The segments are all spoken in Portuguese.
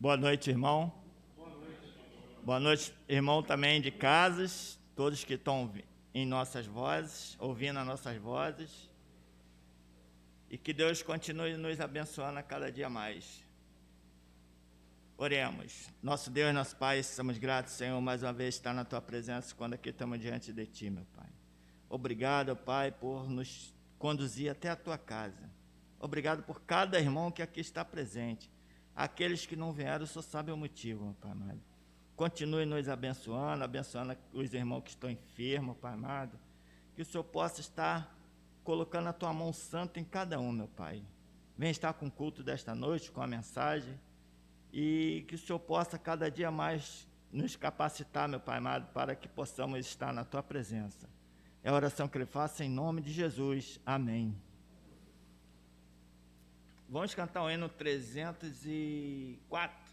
Boa noite, irmão. Boa noite, irmão também de casas, todos que estão em nossas vozes, ouvindo as nossas vozes. E que Deus continue nos abençoando a cada dia mais. Oremos. Nosso Deus, nosso Pai, estamos gratos, Senhor, mais uma vez estar na Tua presença quando aqui estamos diante de Ti, meu Pai. Obrigado, Pai, por nos conduzir até a Tua casa. Obrigado por cada irmão que aqui está presente. Aqueles que não vieram só sabem o motivo, meu Pai amado. Continue nos abençoando os irmãos que estão enfermos, Pai amado. Que o Senhor possa estar colocando a Tua mão santa em cada um, meu Pai. Vem estar com o culto desta noite, com a mensagem. E que o Senhor possa cada dia mais nos capacitar, meu Pai amado, para que possamos estar na Tua presença. É a oração que Ele faça em nome de Jesus. Amém. Vamos cantar o hino 304.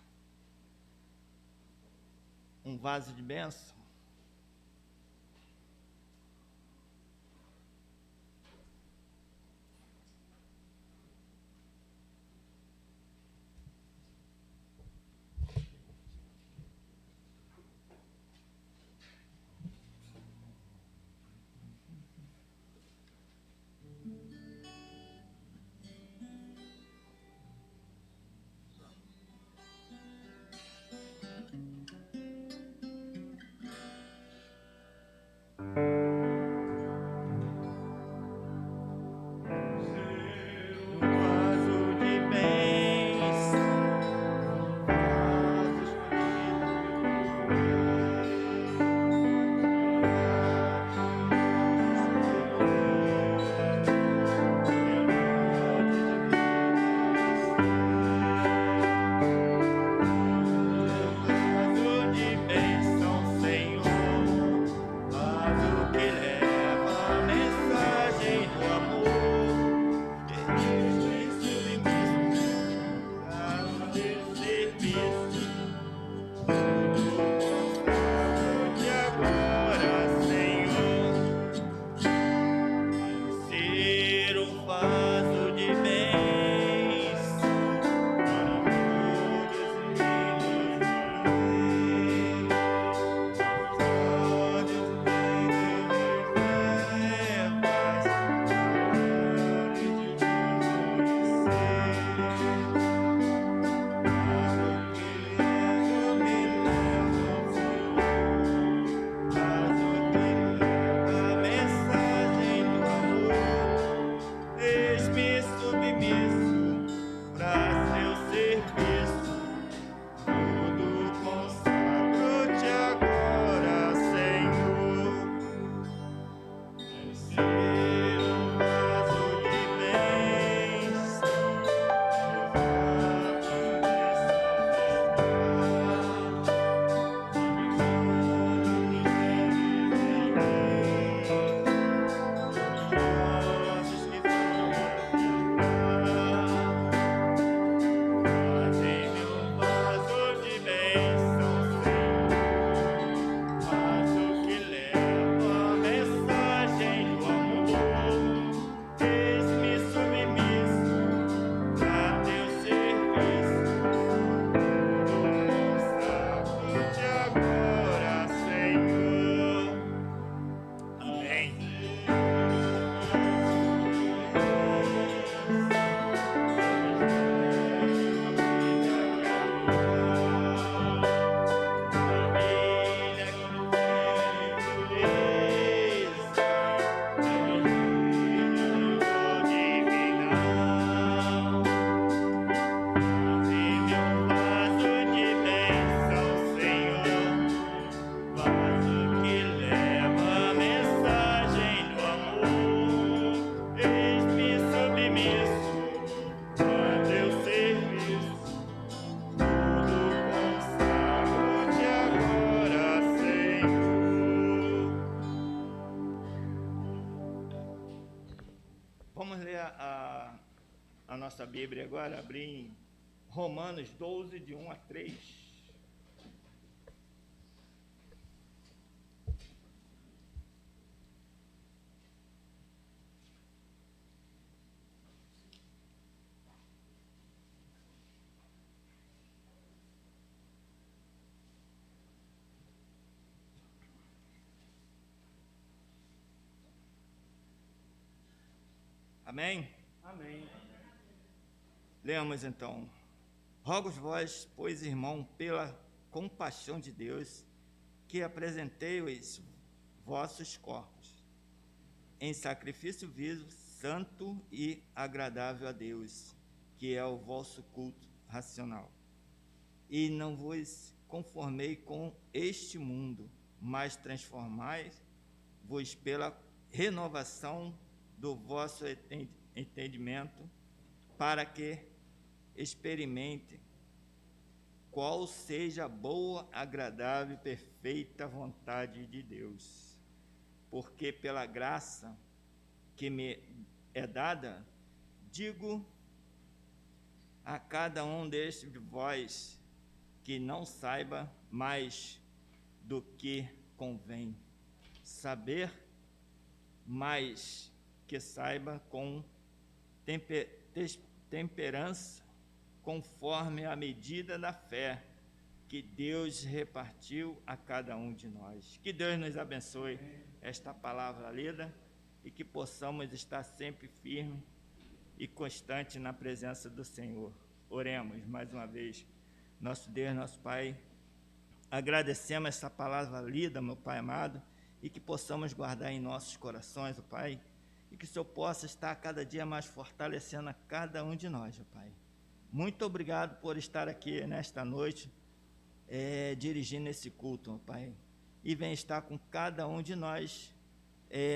Um vaso de bênção. Nossa Bíblia agora, abrir em Romanos 12, de 1 a 3. Amém? Amém. Leamos então. Rogo-vos vós, pois, irmão, pela compaixão de Deus, que apresentei os vossos corpos em sacrifício vivo, santo e agradável a Deus, que é o vosso culto racional. E não vos conformei com este mundo, mas transformai-vos pela renovação do vosso entendimento, para que experimente qual seja a boa, agradável e perfeita vontade de Deus. Porque pela graça que me é dada, digo a cada um destes de vós que não saiba mais do que convém saber, mas que saiba com temperança, conforme a medida da fé que Deus repartiu a cada um de nós. Que Deus nos abençoe esta palavra lida e que possamos estar sempre firmes e constantes na presença do Senhor. Oremos mais uma vez. Nosso Deus, nosso Pai, agradecemos essa palavra lida, meu Pai amado, e que possamos guardar em nossos corações, ó Pai, e que o Senhor possa estar cada dia mais fortalecendo a cada um de nós, ó Pai. Muito obrigado por estar aqui nesta noite, dirigindo esse culto, ó Pai, e vem estar com cada um de nós,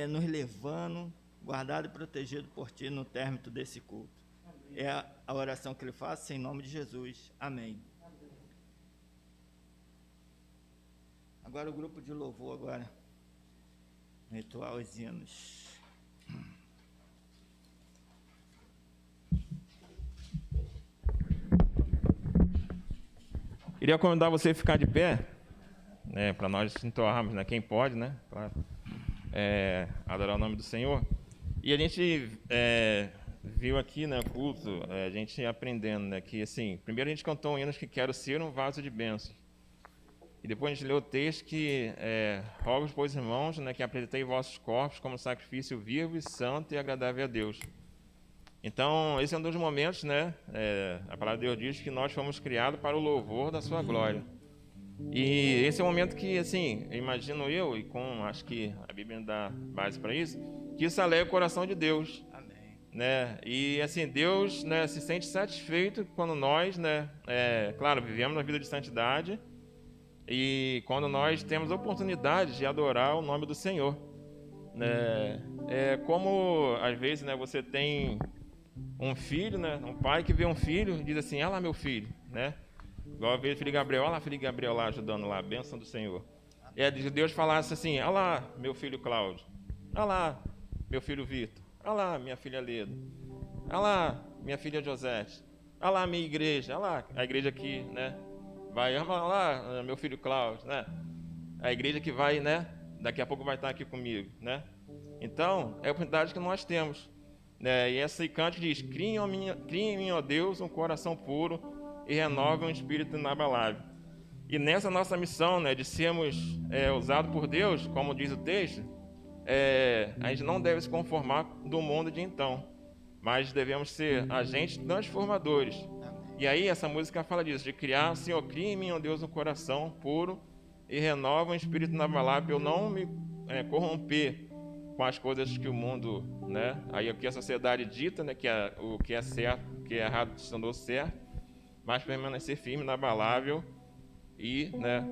nos levando, guardado e protegido por Ti no término desse culto. Amém. É a oração que Ele faz, em nome de Jesus. Amém. Agora o grupo de louvor, agora, ritual os hinos. Queria convidar você a ficar de pé, né, para nós entoarmos, né, quem pode, né, para adorar o nome do Senhor. E a gente viu aqui, né, culto, a gente aprendendo, né, que assim, primeiro a gente cantou um hino que quero ser um vaso de bênçãos. E depois a gente leu o texto que rogo, pois, irmãos, né, que apresentei vossos corpos como sacrifício vivo e santo e agradável a Deus. Então, esse é um dos momentos, né, a palavra de Deus diz que nós fomos criados para o louvor da sua glória. E esse é um momento que, assim, imagino eu, e acho que a Bíblia dá base para isso, que isso alegra o coração de Deus. Amém. Né? E, assim, Deus, né, se sente satisfeito quando nós, né, claro, vivemos na vida de santidade, e quando nós temos a oportunidade de adorar o nome do Senhor, né? Como às vezes, né, você tem um filho, né, um pai que vê um filho e diz assim: olha lá meu filho, né? Igual veio o filho Gabriel, olha lá filho Gabriel lá ajudando lá, a bênção do Senhor. E Deus falasse assim: olha lá meu filho Cláudio, olha lá meu filho Vitor, olha lá minha filha Leda, olha lá minha filha Josete, olha lá minha igreja, olha lá a igreja aqui, né? Vai, olha lá, meu filho Cláudio, né? A igreja que vai, né? Daqui a pouco vai estar aqui comigo, né? Então, é a oportunidade que nós temos, né? E esse cântico diz: crie em mim, ó Deus, um coração puro e renove um espírito inabalável. E nessa nossa missão, né, de sermos usados por Deus, como diz o texto, a gente não deve se conformar do mundo de então, mas devemos ser agentes transformadores. E aí essa música fala disso, de criar, Senhor, cria em mim, ó Deus, um coração puro e renova um espírito inabalável, eu não me corromper com as coisas que o mundo, né, aí o que a sociedade dita, né, que o que é certo, o que é errado se tornou certo, mas permanecer firme, inabalável e, né,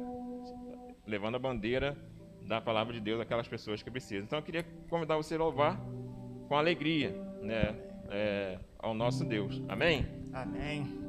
levando a bandeira da palavra de Deus àquelas pessoas que precisam. Então eu queria convidar você a louvar com alegria, né, ao nosso Deus. Amém? Amém.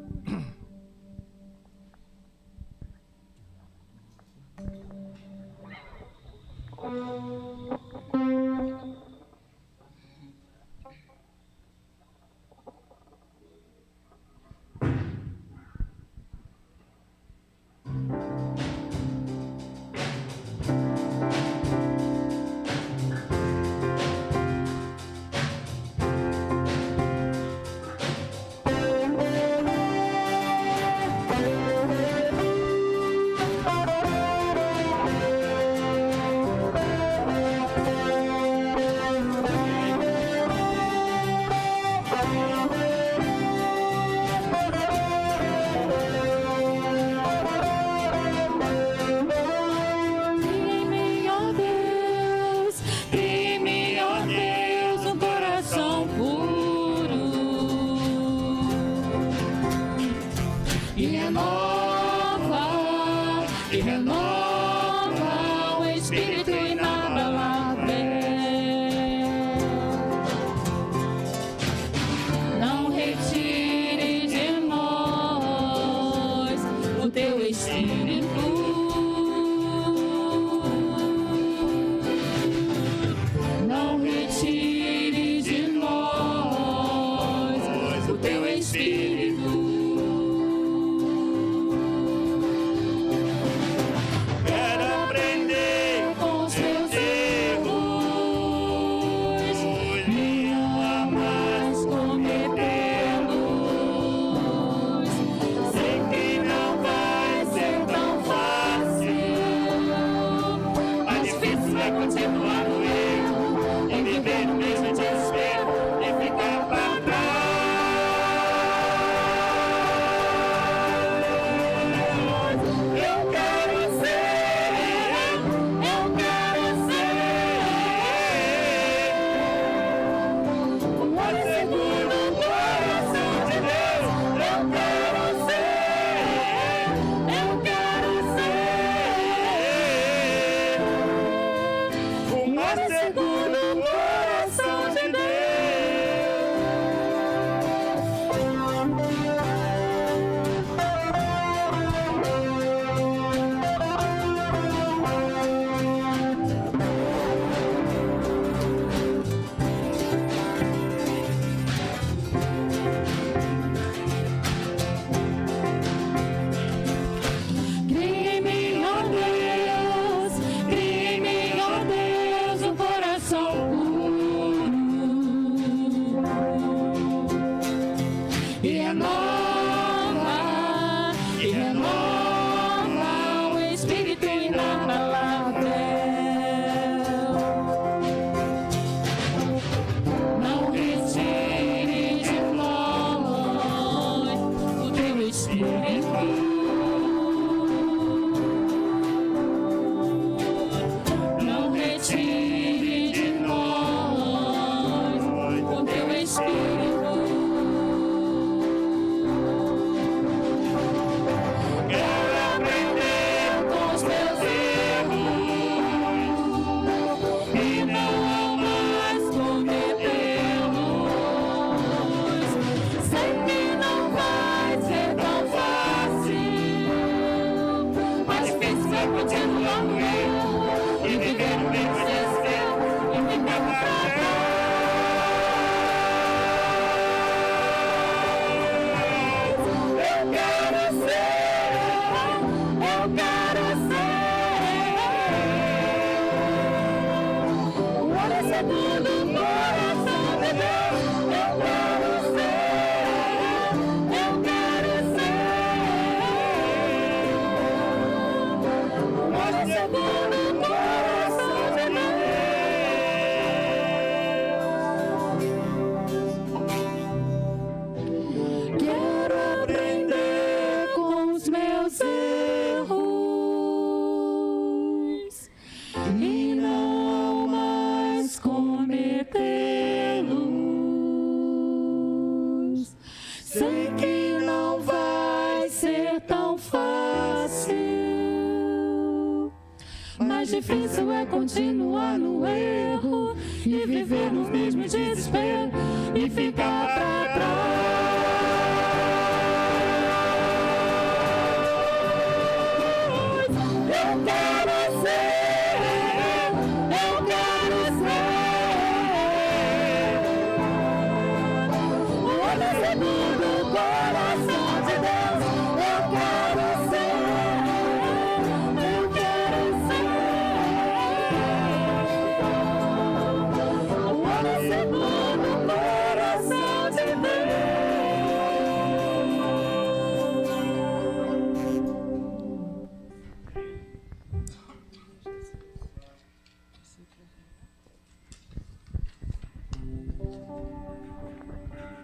viver no mesmo desespero e ficar pra trás. Eu quero ser, eu quero ser o mais seguro no coração de Deus. Eu quero ser, eu quero ser o mais seguro no coração de Deus. Cria em mim, ó Deus, cria em mim, ó Deus, um coração puro e renova o espírito inabalável. Não retire de nós o teu espírito. Não retire de nós o teu espírito. Quero aprender com os teus erros e não mais cometê-los. Sei que não vai ser tão fácil, mas difícil é continuar no erro e viver no mesmo desespero e ficar pra trás. Eu quero ser, eu quero ser o olho segundo no coração de Deus. Eu quero ser, eu quero ser o olho segundo no coração de Deus. Quero aprender com os meus erros e não mais cometê-los. Sei que não vai ser tão fácil, mas difícil é continuar no erro e viver no mesmo desespero e ficar pra trás. Eu quero ser, eu quero ser o olho segundo no coração de Deus. Eu quero ser, eu quero ser o olho segundo no coração de Deus.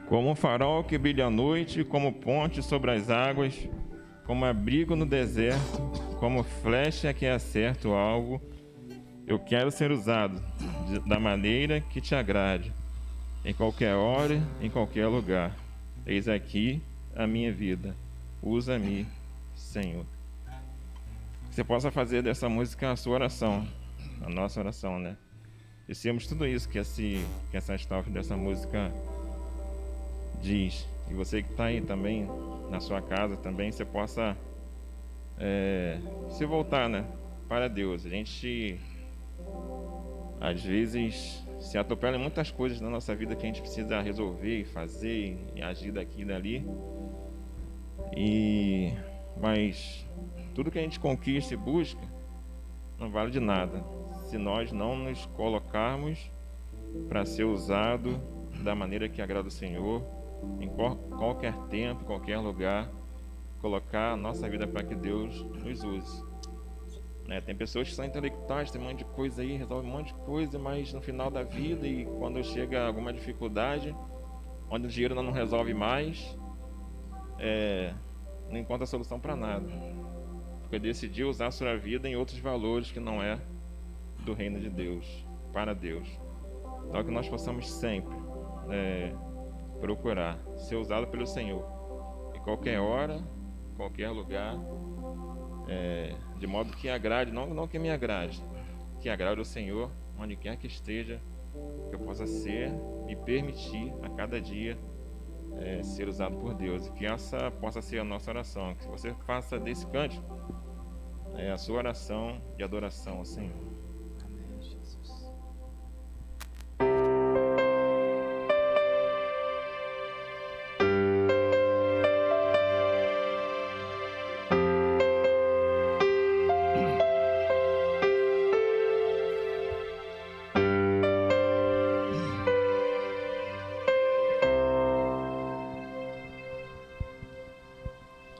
Como um farol que brilha à noite, como ponte sobre as águas, como abrigo no deserto, como flecha que acerta o alvo, eu quero ser usado da maneira que te agrade, em qualquer hora, em qualquer lugar. Eis aqui a minha vida. Usa-me, Senhor. Que você possa fazer dessa música a sua oração, a nossa oração, né? Dissemos tudo isso que essa estrofe dessa música diz. E você que está aí também, na sua casa também, você possa se voltar, né, para Deus. A gente, às vezes, se atropela em muitas coisas na nossa vida que a gente precisa resolver e fazer e agir daqui e dali. Mas tudo que a gente conquista e busca não vale de nada se nós não nos colocarmos para ser usado da maneira que agrada o Senhor, em qualquer tempo, qualquer lugar, colocar a nossa vida para que Deus nos use. né? Tem pessoas que são intelectuais, tem um monte de coisa aí, resolve um monte de coisa, mas no final da vida e quando chega alguma dificuldade, onde o dinheiro não resolve mais, não encontra solução para nada, porque decidiu usar a sua vida em outros valores que não é do reino de Deus, para Deus. Então que nós possamos sempre procurar ser usado pelo Senhor em qualquer hora, qualquer lugar, de modo que agrade, não que me agrade, que agrade o Senhor onde quer que esteja, que eu possa ser e permitir a cada dia ser usado por Deus, e que essa possa ser a nossa oração, que você faça desse cântico a sua oração de adoração ao Senhor. Amém, Jesus.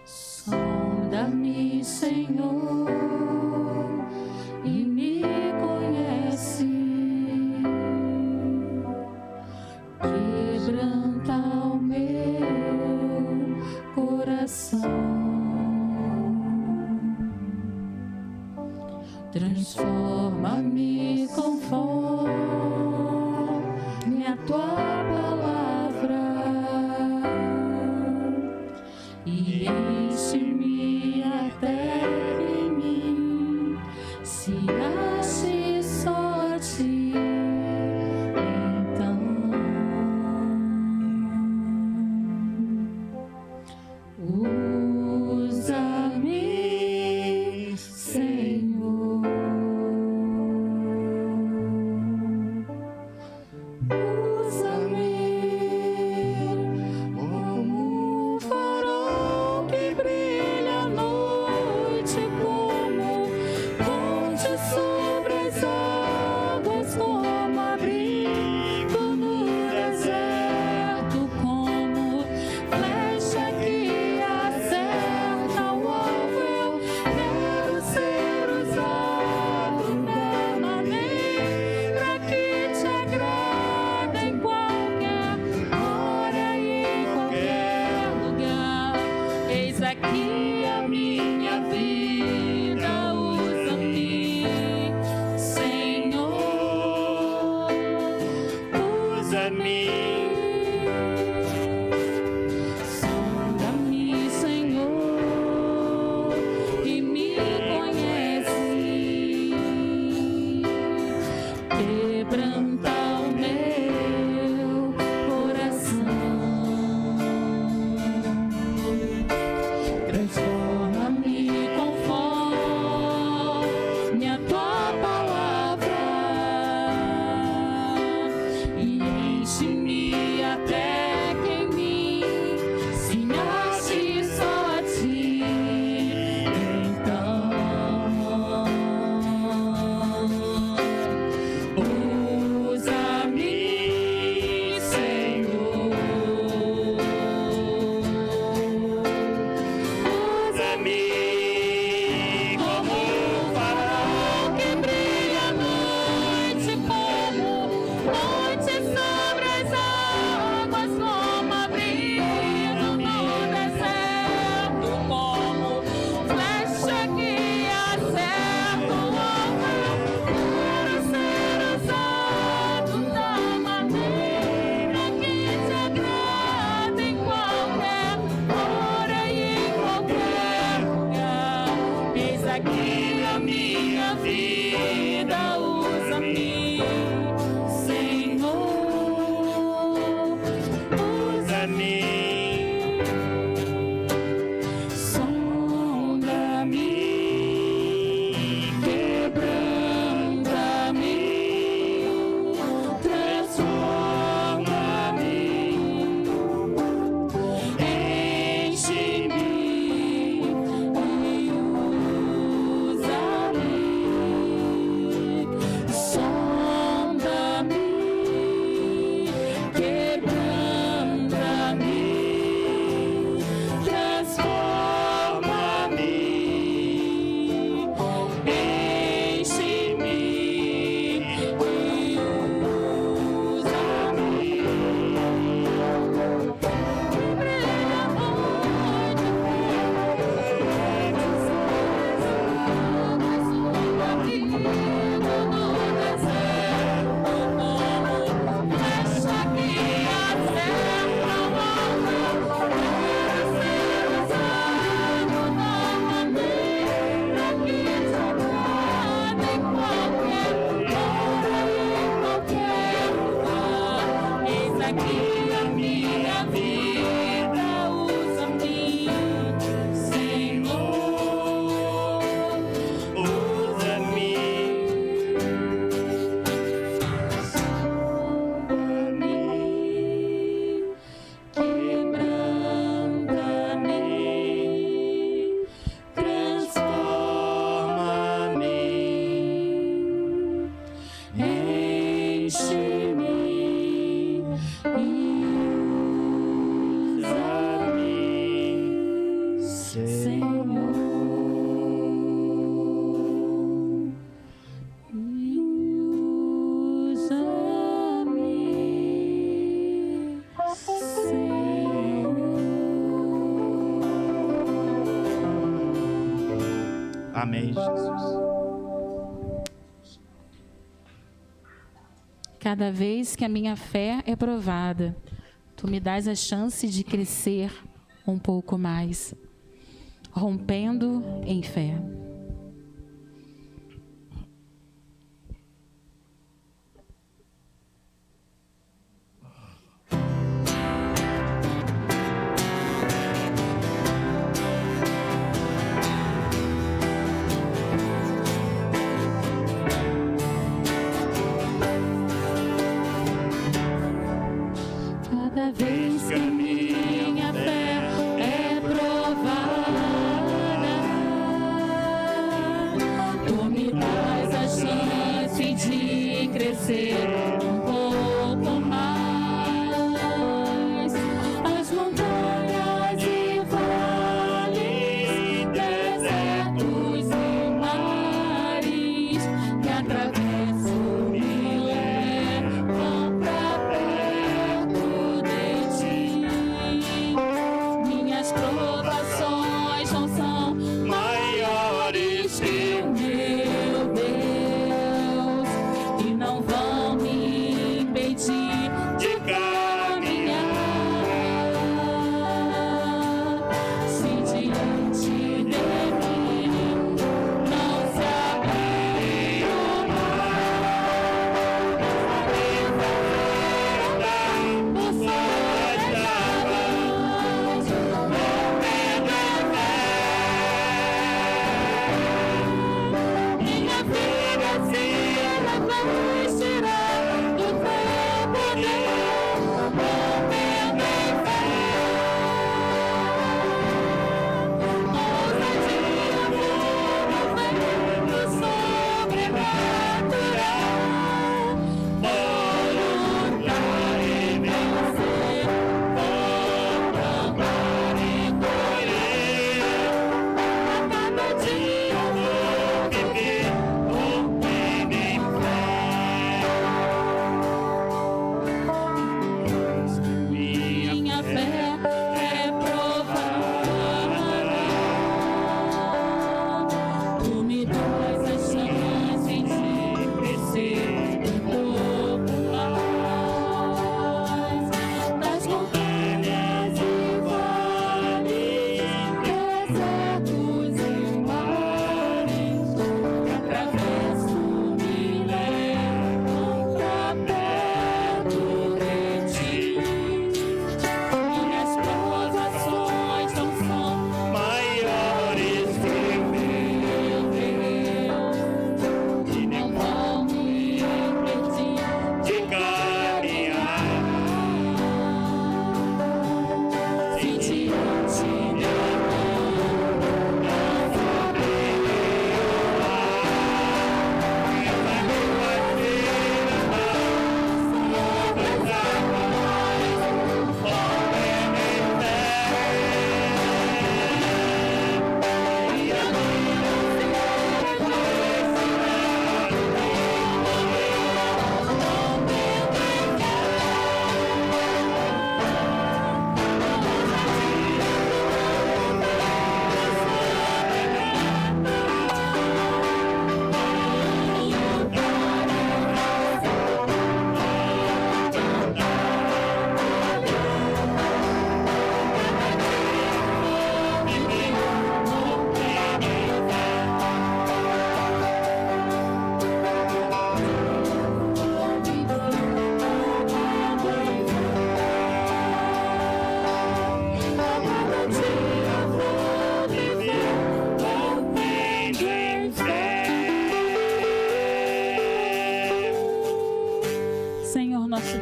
Sonda-me, Senhor, e me conhece. Quebranta o meu coração. Transforma-me conforme a tua palavra e enche-me até em mim, se ache só a ti, então usa-me, Senhor, usa-me como um farol que brilha à noite, como ponte sobre as águas, como abrigo no deserto, como flecha que acerta o alvo. Eu quero ser usado da maneira que te agrada, em qualquer hora e em qualquer lugar. Eis aqui a minha vida, usa-me, Senhor, usa-me. Sonda-me, Senhor, e me conhece. Quebranta o meu coração. Transforma-me conforme a tua palavra e enche-me até que em mim se ache só a ti. Então usa-me, Senhor, usa-me como um farol que brilha à noite, como ponte sobre as que a minha vida usa-me, Senhor, Usa-me. quebranta-me, transforma-me, enche-me e usa-me, Senhor, e usa-me, Senhor. Amém, Jesus. Cada vez que a minha fé é provada, tu me dás a chance de crescer um pouco mais, rompendo em fé. Cada vez que a minha fé é provada,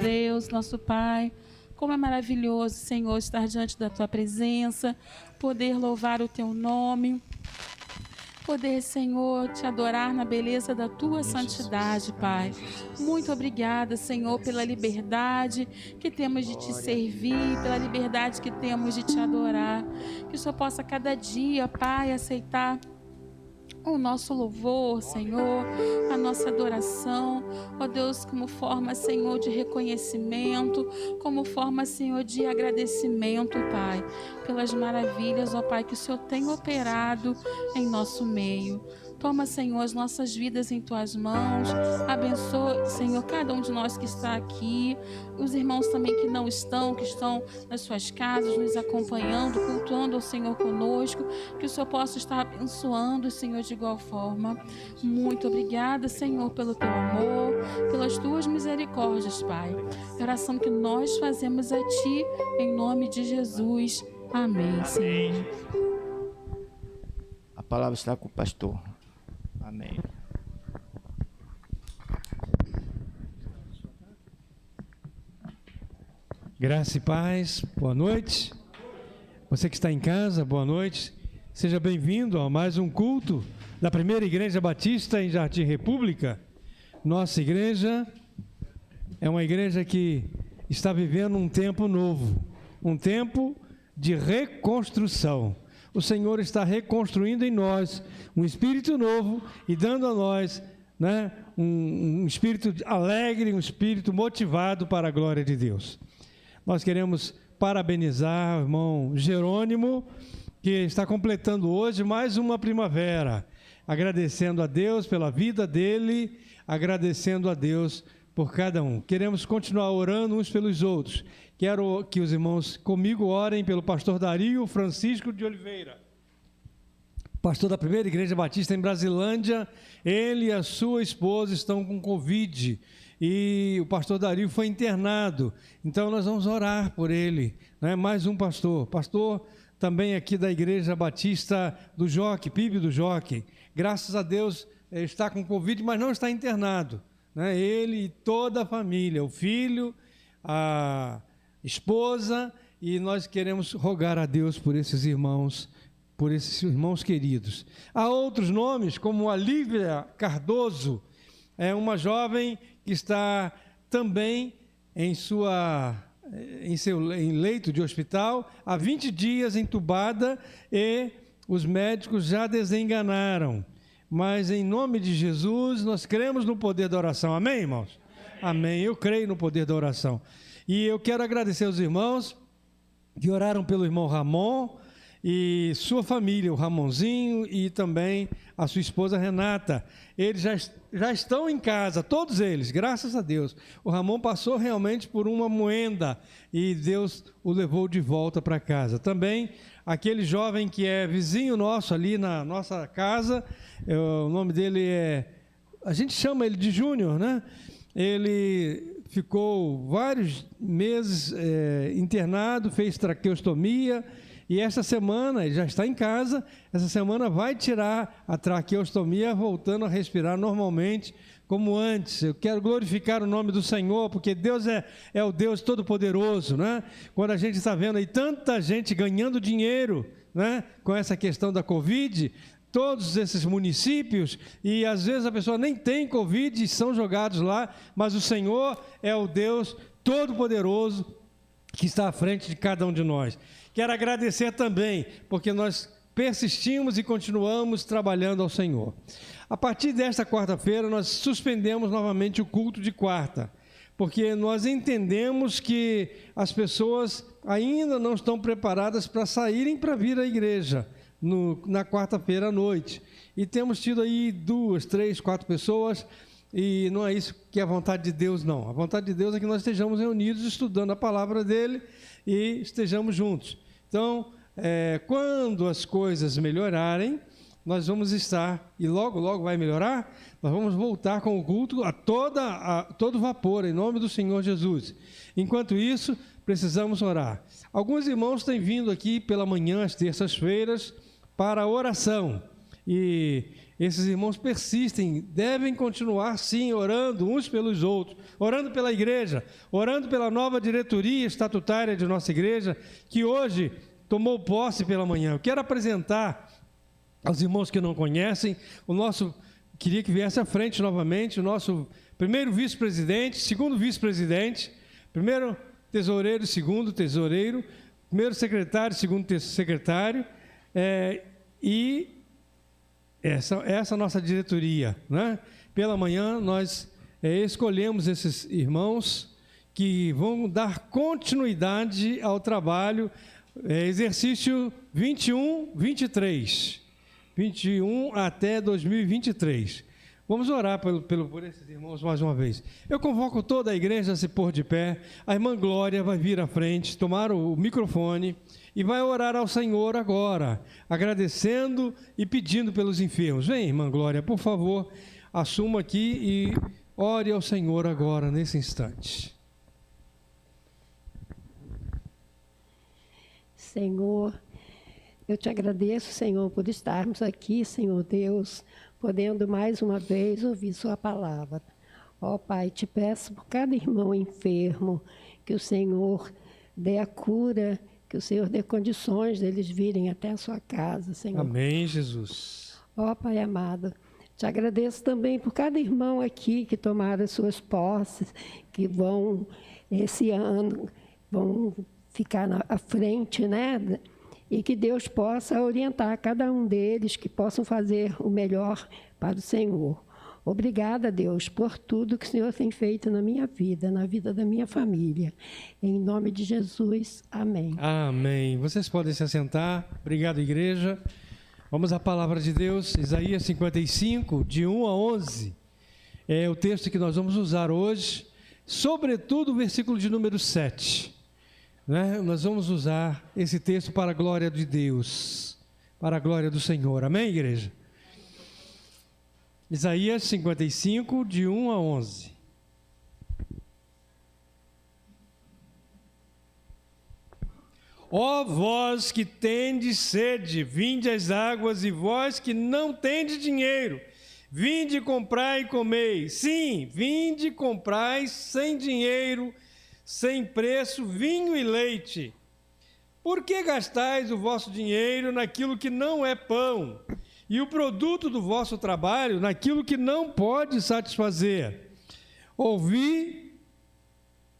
Deus, nosso Pai. Como é maravilhoso, Senhor, estar diante da Tua presença, poder louvar o Teu nome, poder, Senhor, Te adorar na beleza da Tua santidade, Pai. Muito obrigada, Senhor, pela liberdade que temos de Te servir, pela liberdade que temos de Te adorar. Que o Senhor possa cada dia, Pai, aceitar o nosso louvor, Senhor, a nossa adoração, ó Deus, como forma, Senhor, de reconhecimento, como forma, Senhor, de agradecimento, Pai, pelas maravilhas, ó Pai, que o Senhor tem operado em nosso meio. Toma, Senhor, as nossas vidas em Tuas mãos. Abençoa, Senhor, cada um de nós que está aqui. Os irmãos também que não estão, que estão nas suas casas, nos acompanhando, cultuando ao Senhor conosco. Que o Senhor possa estar abençoando, Senhor, de igual forma. Muito obrigada, Senhor, pelo Teu amor, pelas Tuas misericórdias, Pai. A oração que nós fazemos a Ti, em nome de Jesus. Amém, Senhor. A palavra está com o pastor. Amém. Graça e paz, boa noite. Você que está em casa, boa noite. Seja bem-vindo a mais um culto da Primeira Igreja Batista em Jardim República. Nossa igreja é uma igreja que está vivendo um tempo novo, um tempo de reconstrução. O Senhor está reconstruindo em nós um espírito novo e dando a nós, né, um espírito alegre, um espírito motivado para a glória de Deus. Nós queremos parabenizar o irmão Jerônimo, que está completando hoje mais uma primavera, agradecendo a Deus pela vida dele, agradecendo a Deus por cada um. Queremos continuar orando uns pelos outros. Quero que os irmãos comigo orem pelo pastor Dario Francisco de Oliveira, pastor da Primeira Igreja Batista em Brasilândia. Ele e a sua esposa estão com Covid e o pastor Dario foi internado. Então nós vamos orar por ele, né? Mais um pastor também aqui da Igreja Batista do Jockey, PIB do Jockey. Graças a Deus ele está com Covid, mas não está internado, né? Ele e toda a família, o filho, a esposa, e nós queremos rogar a Deus por esses irmãos queridos. Há outros nomes, como a Lívia Cardoso, é uma jovem que está também em leito de hospital, há 20 dias entubada, e os médicos já desenganaram. Mas em nome de Jesus, nós cremos no poder da oração. Amém, irmãos? Amém. Eu creio no poder da oração. E eu quero agradecer aos irmãos que oraram pelo irmão Ramon e sua família, o Ramonzinho, e também a sua esposa Renata. Eles já estão em casa, todos eles, graças a Deus. O Ramon passou realmente por uma moenda e Deus o levou de volta para casa. Também aquele jovem que é vizinho nosso ali na nossa casa, o nome dele a gente chama ele de Júnior, né? Ele ficou vários meses internado, fez traqueostomia, e essa semana, ele já está em casa, essa semana vai tirar a traqueostomia, voltando a respirar normalmente, como antes. Eu quero glorificar o nome do Senhor, porque Deus é o Deus Todo-Poderoso, né? Quando a gente está vendo aí tanta gente ganhando dinheiro, né, com essa questão da Covid, todos esses municípios, e às vezes a pessoa nem tem Covid e são jogados lá, mas o Senhor é o Deus Todo-Poderoso que está à frente de cada um de nós. Quero agradecer também, porque nós persistimos e continuamos trabalhando ao Senhor. A partir desta quarta-feira, nós suspendemos novamente o culto de quarta, porque nós entendemos que as pessoas ainda não estão preparadas para saírem para vir à igreja na quarta-feira à noite. E temos tido aí 2, 3, 4 pessoas, e não é isso que é a vontade de Deus, não. A vontade de Deus é que nós estejamos reunidos estudando a palavra dele e estejamos juntos. Então, quando as coisas melhorarem, nós vamos estar, e logo, logo vai melhorar, nós vamos voltar com o culto a todo vapor, em nome do Senhor Jesus. Enquanto isso, precisamos orar. Alguns irmãos têm vindo aqui pela manhã, às terças-feiras, para a oração. E esses irmãos persistem, devem continuar sim orando uns pelos outros, orando pela igreja, orando pela nova diretoria estatutária de nossa igreja, que hoje tomou posse pela manhã. Eu quero apresentar aos irmãos que não conhecem, queria que viesse à frente novamente, o nosso primeiro vice-presidente, segundo vice-presidente, primeiro tesoureiro, segundo tesoureiro, primeiro secretário, segundo secretário, e essa nossa diretoria, né? Pela manhã nós escolhemos esses irmãos que vão dar continuidade ao trabalho, exercício 21 até 2023. Vamos orar por esses irmãos mais uma vez. Eu convoco toda a igreja a se pôr de pé. A irmã Glória vai vir à frente, tomar o microfone e vai orar ao Senhor agora, agradecendo e pedindo pelos enfermos. Vem, irmã Glória, por favor, assuma aqui e ore ao Senhor agora, nesse instante. Senhor, eu te agradeço, Senhor, por estarmos aqui, Senhor Deus, podendo mais uma vez ouvir sua palavra. Ó Pai, te peço por cada irmão enfermo, que o Senhor dê a cura, que o Senhor dê condições deles virem até a sua casa, Senhor. Amém, Jesus. Ó Pai amado, te agradeço também por cada irmão aqui que tomaram as suas posses, que vão, esse ano, vão ficar à frente, né? E que Deus possa orientar cada um deles, que possam fazer o melhor para o Senhor. Obrigada, Deus, por tudo que o Senhor tem feito na minha vida, na vida da minha família. Em nome de Jesus, amém. Amém. Vocês podem se assentar. Obrigado, igreja. Vamos à palavra de Deus, Isaías 55, de 1 a 11. É o texto que nós vamos usar hoje, sobretudo o versículo de número 7. Né? Nós vamos usar esse texto para a glória de Deus, para a glória do Senhor. Amém, igreja? Isaías 55, de 1 a 11. Ó vós que tendes sede, vinde às águas, e vós que não tendes dinheiro, vinde comprai e comei. Sim, vinde comprai sem dinheiro, sem preço, vinho e leite. Por que gastais o vosso dinheiro naquilo que não é pão, e o produto do vosso trabalho naquilo que não pode satisfazer?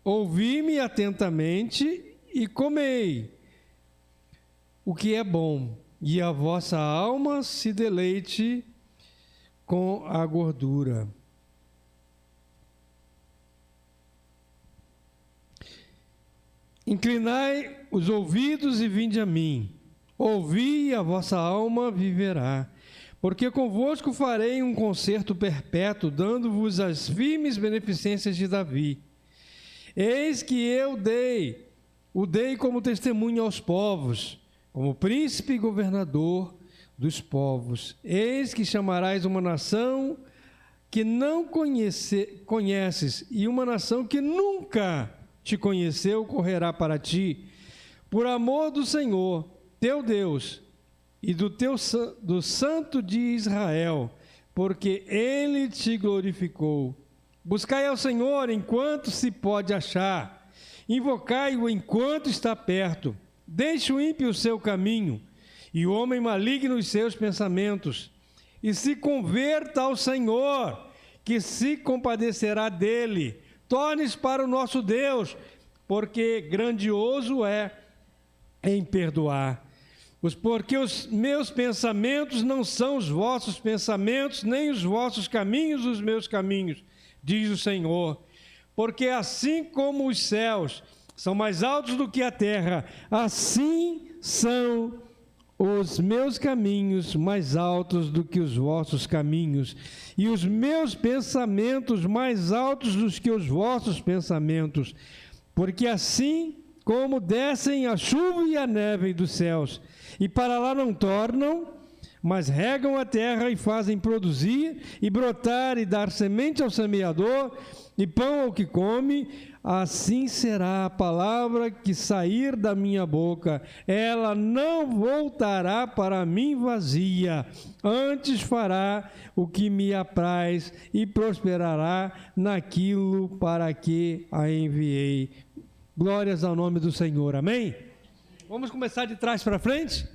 Ouvi-me atentamente e comei o que é bom, e a vossa alma se deleite com a gordura. Inclinai os ouvidos e vinde a mim. Ouvi e a vossa alma viverá. Porque convosco farei um concerto perpétuo, dando-vos as firmes beneficências de Davi. Eis que eu o dei como testemunho aos povos, como príncipe e governador dos povos. Eis que chamarás uma nação que não conheces, e uma nação que nunca te conheceu correrá para ti, por amor do Senhor, teu Deus, e do Santo de Israel, porque Ele te glorificou. Buscai ao Senhor enquanto se pode achar, invocai-o enquanto está perto. Deixe o ímpio o seu caminho, e o homem maligno os seus pensamentos, e se converta ao Senhor, que se compadecerá dele. Torne-se para o nosso Deus, porque grandioso é em perdoar. Porque os meus pensamentos não são os vossos pensamentos, nem os vossos caminhos os meus caminhos, diz o Senhor. Porque assim como os céus são mais altos do que a terra, assim são os meus caminhos mais altos do que os vossos caminhos, e os meus pensamentos mais altos do que os vossos pensamentos. Porque assim como descem a chuva e a neve dos céus, e para lá não tornam, mas regam a terra e fazem produzir, e brotar, e dar semente ao semeador, e pão ao que come, assim será a palavra que sair da minha boca. Ela não voltará para mim vazia, antes fará o que me apraz e prosperará naquilo para que a enviei. Glórias ao nome do Senhor, amém? Vamos começar de trás para frente?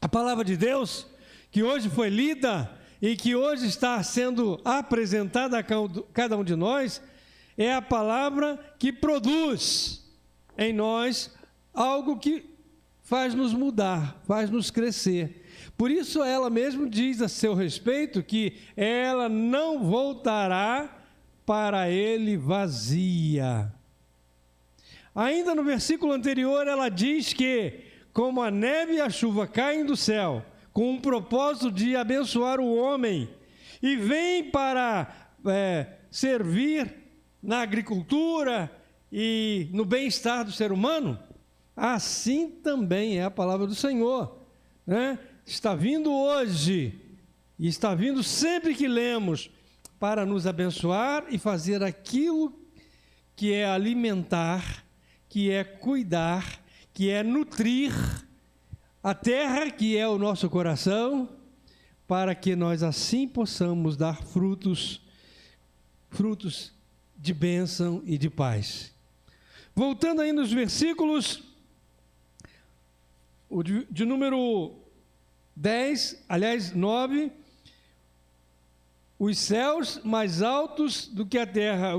A palavra de Deus, que hoje foi lida e que hoje está sendo apresentada a cada um de nós, é a palavra que produz em nós algo que faz nos mudar, faz nos crescer. Por isso ela mesmo diz a seu respeito que ela não voltará para ele vazia. Ainda no versículo anterior ela diz que, como a neve e a chuva caem do céu, com um propósito de abençoar o homem, e vem para servir na agricultura e no bem-estar do ser humano, assim também é a palavra do Senhor, né? Está vindo hoje, e está vindo sempre que lemos, para nos abençoar e fazer aquilo que é alimentar, que é cuidar, que é nutrir a terra, que é o nosso coração, para que nós assim possamos dar frutos de bênção e de paz. Voltando aí nos versículos, de número 10, aliás, 9, os céus mais altos do que a terra,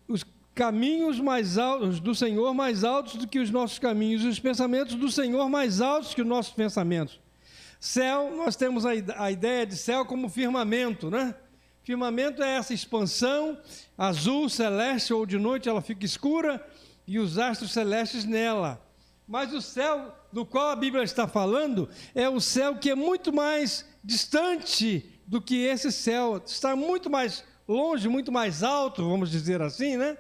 os caminhos mais altos do Senhor, mais altos do que os nossos caminhos, os pensamentos do Senhor mais altos que os nossos pensamentos. Céu, nós temos a ideia de céu como firmamento, né? Firmamento é essa expansão azul, celeste, ou de noite ela fica escura, e os astros celestes nela. Mas o céu do qual a Bíblia está falando é o céu que é muito mais distante do que esse céu, está muito mais longe, muito mais alto, vamos dizer assim, né?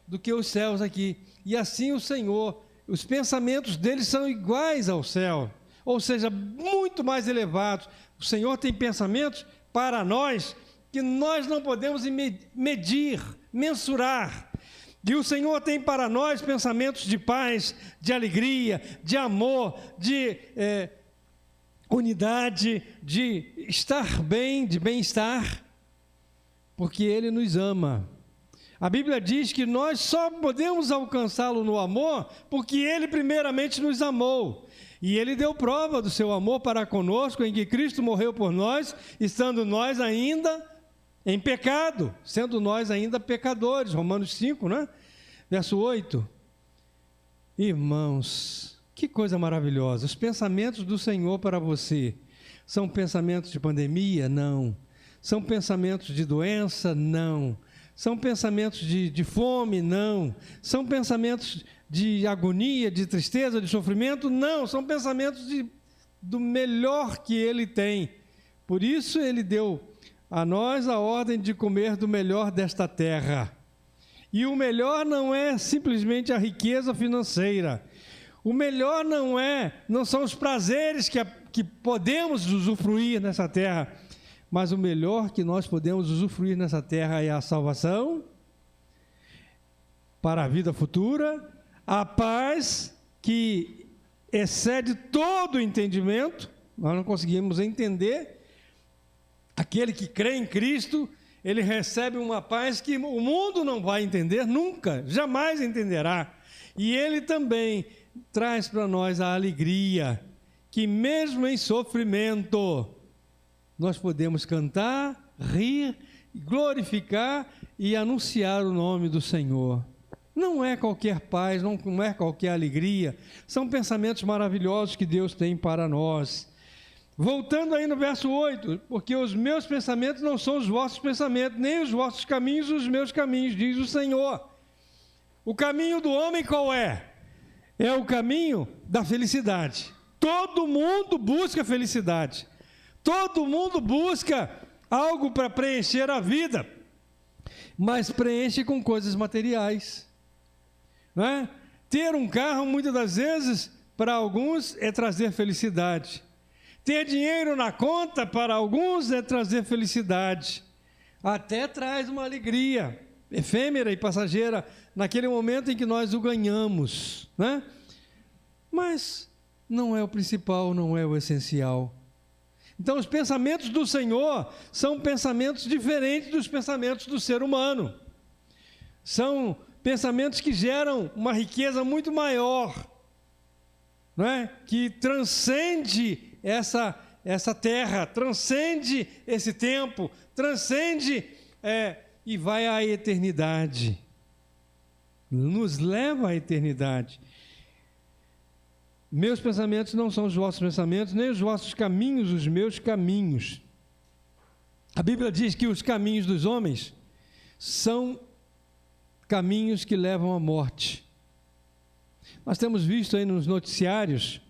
Do que os céus aqui. E assim o Senhor, os pensamentos dele são iguais ao céu, ou seja, muito mais elevados. O Senhor tem pensamentos para nós que nós não podemos medir, mensurar. E o Senhor tem para nós pensamentos de paz, de alegria, de amor, de unidade, de estar bem, de bem-estar, porque Ele nos ama. A Bíblia diz que nós só podemos alcançá-lo no amor porque Ele primeiramente nos amou. E Ele deu prova do seu amor para conosco, em que Cristo morreu por nós, estando nós ainda em pecado, sendo nós ainda pecadores. Romanos 5, né? Verso 8. Irmãos, que coisa maravilhosa. Os pensamentos do Senhor para você são pensamentos de pandemia? Não. São pensamentos de doença? Não. São pensamentos de fome? Não. São pensamentos de agonia, de tristeza, de sofrimento? Não. São pensamentos do melhor que Ele tem. Por isso Ele deu a nós a ordem de comer do melhor desta terra. E o melhor não é simplesmente a riqueza financeira. O melhor não são os prazeres que podemos usufruir nessa terra. Mas o melhor que nós podemos usufruir nessa terra é a salvação para a vida futura, a paz que excede todo o entendimento. Nós não conseguimos entender. Aquele que crê em Cristo, ele recebe uma paz que o mundo não vai entender nunca, jamais entenderá. E ele também traz para nós a alegria, que mesmo em sofrimento, nós podemos cantar, rir, glorificar e anunciar o nome do Senhor. Não é qualquer paz, não é qualquer alegria, são pensamentos maravilhosos que Deus tem para nós. Voltando aí no verso 8, porque os meus pensamentos não são os vossos pensamentos, nem os vossos caminhos os meus caminhos, diz o Senhor. O caminho do homem qual é? É o caminho da felicidade. Todo mundo busca felicidade. Todo mundo busca algo para preencher a vida, mas preenche com coisas materiais, não é? Ter um carro, muitas das vezes, para alguns, é trazer felicidade. Ter dinheiro na conta, para alguns, é trazer felicidade. Até traz uma alegria, efêmera e passageira naquele momento em que nós o ganhamos, né? Mas não é o principal, não é o essencial. Então, os pensamentos do Senhor são pensamentos diferentes dos pensamentos do ser humano. São pensamentos que geram uma riqueza muito maior, não é? Que transcende essa terra, transcende esse tempo, transcende e vai à eternidade. Nos leva à eternidade. Meus pensamentos não são os vossos pensamentos, nem os vossos caminhos os meus caminhos. A Bíblia diz que os caminhos dos homens são caminhos que levam à morte. Nós temos visto aí nos noticiários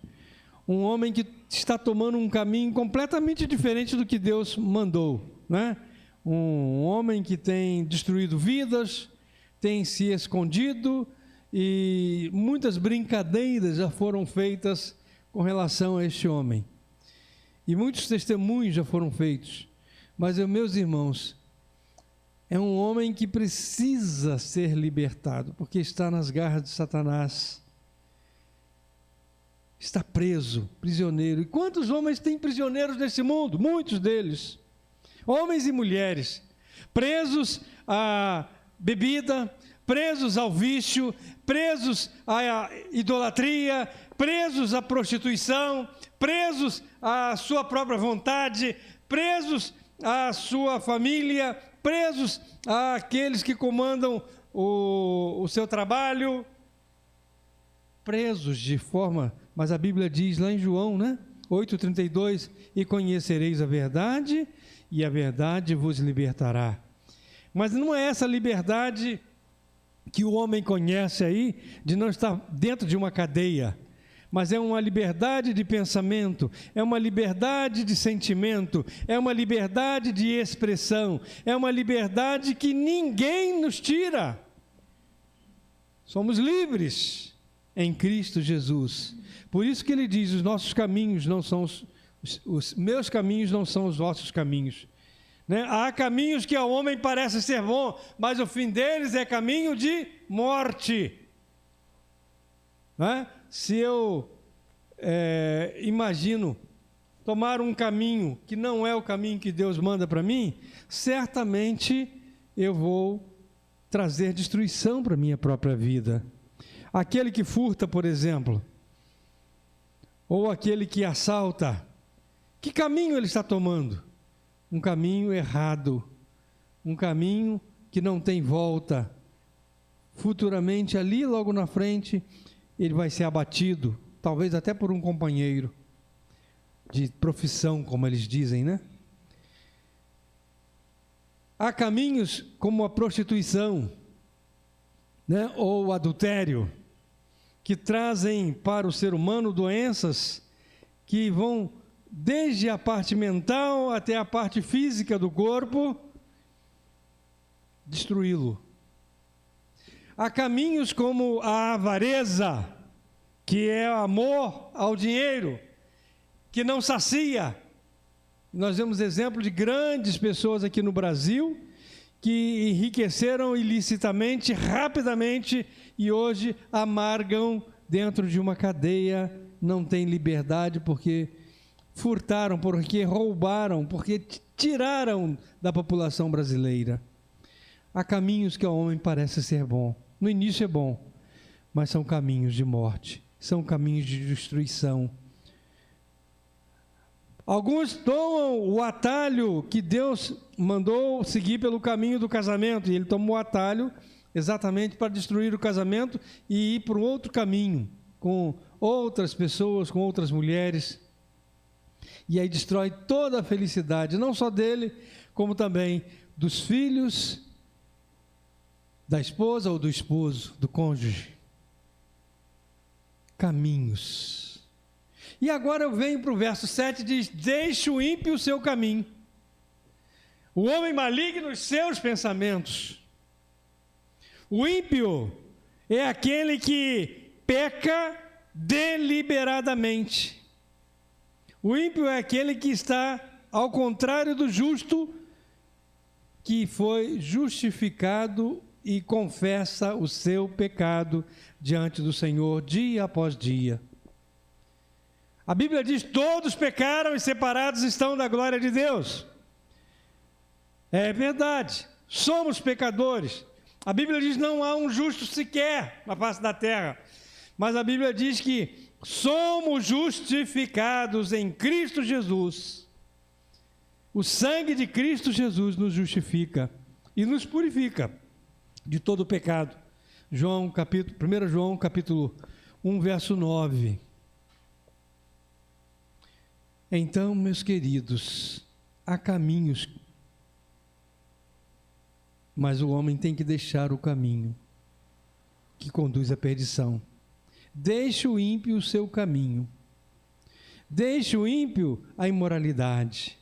um homem que está tomando um caminho completamente diferente do que Deus mandou, né? Um homem que tem destruído vidas, tem se escondido, e muitas brincadeiras já foram feitas com relação a este homem. E muitos testemunhos já foram feitos. Mas, meus irmãos, é um homem que precisa ser libertado, porque está nas garras de Satanás. Está preso, prisioneiro. E quantos homens têm prisioneiros nesse mundo? Muitos deles. Homens e mulheres, presos à bebida, presos ao vício, presos à idolatria, presos à prostituição, presos à sua própria vontade, presos à sua família, presos àqueles que comandam o seu trabalho, presos de forma... Mas a Bíblia diz lá em João, né? 8,32, e conhecereis a verdade, e a verdade vos libertará. Mas não é essa liberdade que o homem conhece aí, de não estar dentro de uma cadeia, mas é uma liberdade de pensamento, é uma liberdade de sentimento, é uma liberdade de expressão, é uma liberdade que ninguém nos tira. Somos livres em Cristo Jesus. Por isso que ele diz, os nossos caminhos não são os meus caminhos não são os vossos caminhos. Né? Há caminhos que ao homem parece ser bom, mas o fim deles é caminho de morte. Né? Se eu imagino tomar um caminho que não é o caminho que Deus manda para mim, certamente eu vou trazer destruição para a minha própria vida. Aquele que furta, por exemplo, ou aquele que assalta, que caminho ele está tomando? Um caminho errado, um caminho que não tem volta. Futuramente, ali logo na frente, ele vai ser abatido, talvez até por um companheiro de profissão, como eles dizem, né? Há caminhos como a prostituição, né? Ou o adultério, que trazem para o ser humano doenças que vão desde a parte mental até a parte física do corpo, destruí-lo. Há caminhos como a avareza, que é amor ao dinheiro, que não sacia. Nós vemos exemplo de grandes pessoas aqui no Brasil que enriqueceram ilicitamente, rapidamente, e hoje amargam dentro de uma cadeia, não têm liberdade porque furtaram, porque roubaram, porque tiraram da população brasileira. Há caminhos que ao homem parece ser bom. No início é bom, mas são caminhos de morte, são caminhos de destruição. Alguns tomam o atalho que Deus mandou seguir pelo caminho do casamento, e ele tomou o atalho exatamente para destruir o casamento e ir para um outro caminho, com outras pessoas, com outras mulheres, e aí destrói toda a felicidade, não só dele, como também dos filhos, da esposa ou do esposo, do cônjuge. Caminhos. E agora eu venho para o verso 7, diz, deixe o ímpio o seu caminho, o homem maligno os seus pensamentos. O ímpio é aquele que peca deliberadamente. O ímpio é aquele que está ao contrário do justo, que foi justificado e confessa o seu pecado diante do Senhor dia após dia. A Bíblia diz: todos pecaram e separados estão da glória de Deus. É verdade, somos pecadores. A Bíblia diz: não há um justo sequer na face da terra. Mas a Bíblia diz que somos justificados em Cristo Jesus. O sangue de Cristo Jesus nos justifica e nos purifica de todo o pecado. 1 João capítulo 1, verso 9. Então, meus queridos, há caminhos, mas o homem tem que deixar o caminho que conduz à perdição. Deixe o ímpio o seu caminho. Deixe o ímpio a imoralidade.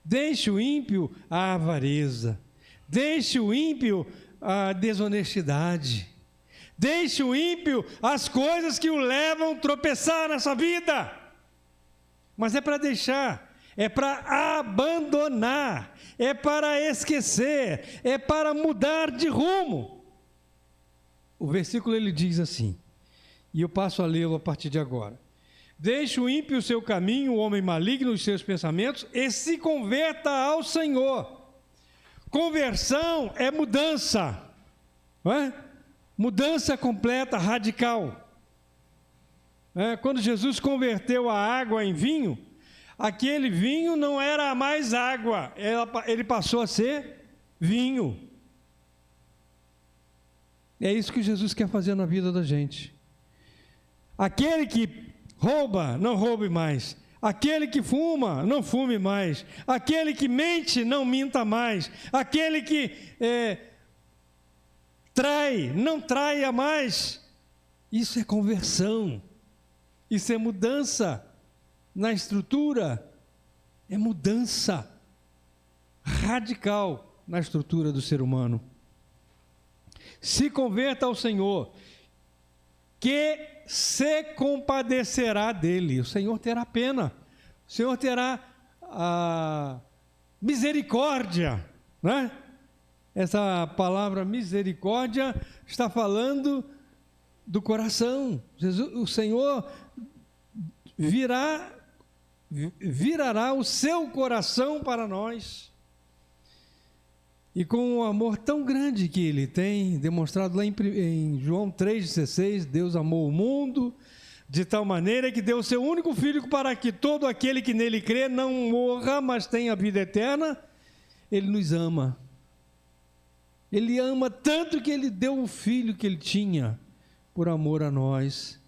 Deixe o ímpio a avareza. Deixe o ímpio a desonestidade. Deixe o ímpio as coisas que o levam a tropeçar nessa vida. Mas é para deixar, é para abandonar, é para esquecer, é para mudar de rumo. O versículo ele diz assim, e eu passo a lê-lo a partir de agora: deixe o ímpio o seu caminho, o homem maligno os seus pensamentos, e se converta ao Senhor. Conversão é mudança, não é? Mudança completa, radical. Quando Jesus converteu a água em vinho, aquele vinho não era mais água, ele passou a ser vinho. É isso que Jesus quer fazer na vida da gente. Aquele que rouba, não roube mais. Aquele que fuma, não fume mais. Aquele que mente, não minta mais. Aquele que trai, não traia mais. Isso é conversão. Isso é mudança na estrutura. É mudança radical na estrutura do ser humano. Se converta ao Senhor, que se compadecerá dele. O Senhor terá pena, o Senhor terá misericórdia, né? Essa palavra misericórdia está falando do coração. O Senhor virará o seu coração para nós. E com um amor tão grande que ele tem, demonstrado lá em João 3,16, Deus amou o mundo de tal maneira que deu o seu único Filho para que todo aquele que nele crê não morra, mas tenha vida eterna. Ele nos ama. Ele ama tanto que ele deu o Filho que ele tinha por amor a nós.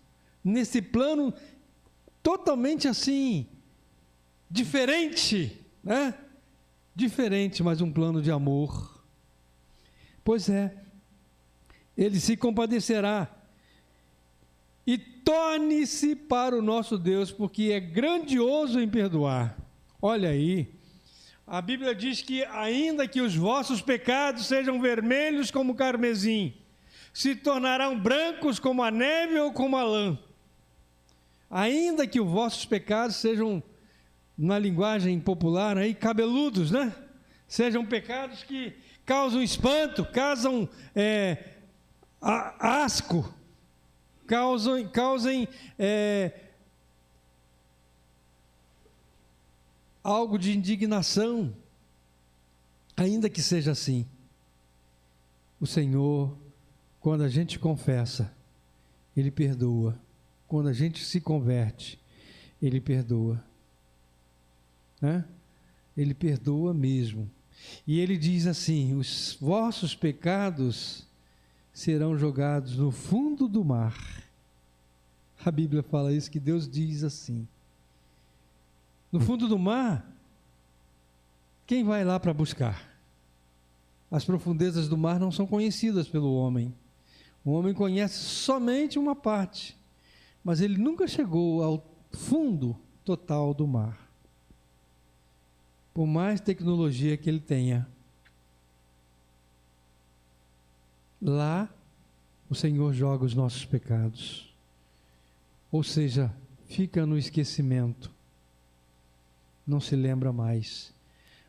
Nesse plano totalmente assim, diferente, né? Diferente, mas um plano de amor. Pois é, ele se compadecerá e torne-se para o nosso Deus, porque é grandioso em perdoar. Olha aí, a Bíblia diz que ainda que os vossos pecados sejam vermelhos como carmesim, se tornarão brancos como a neve ou como a lã. Ainda que os vossos pecados sejam, na linguagem popular aí, cabeludos, né? Sejam pecados que causam espanto, causam asco, causem algo de indignação. Ainda que seja assim, o Senhor, quando a gente confessa, Ele perdoa. Quando a gente se converte, Ele perdoa. Ele perdoa mesmo. E ele diz assim: os vossos pecados serão jogados no fundo do mar. A Bíblia fala isso, que Deus diz assim. No fundo do mar, quem vai lá para buscar? As profundezas do mar não são conhecidas pelo homem. O homem conhece somente uma parte, mas ele nunca chegou ao fundo total do mar. Por mais tecnologia que ele tenha, lá o Senhor joga os nossos pecados. Ou seja, fica no esquecimento, não se lembra mais.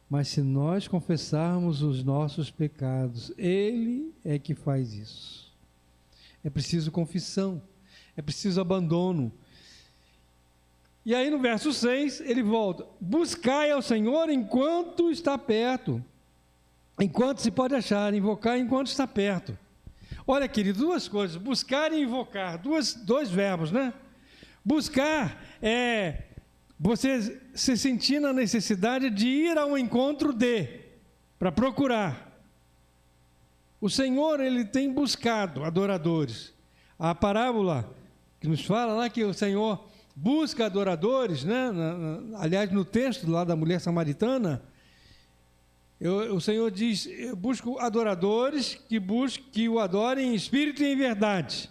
Mas se nós confessarmos os nossos pecados, Ele é que faz isso. É preciso confissão, é preciso abandono. E aí no verso 6, ele volta: buscai ao Senhor enquanto está perto. Enquanto se pode achar, invocar enquanto está perto. Olha, querido, duas coisas: buscar e invocar, dois verbos, né? Buscar é você se sentir na necessidade de ir ao encontro para procurar. O Senhor, Ele tem buscado adoradores. A parábola que nos fala lá que o Senhor busca adoradores, né? Aliás, no texto lá da mulher samaritana, o Senhor diz: eu busco adoradores que o adorem em espírito e em verdade.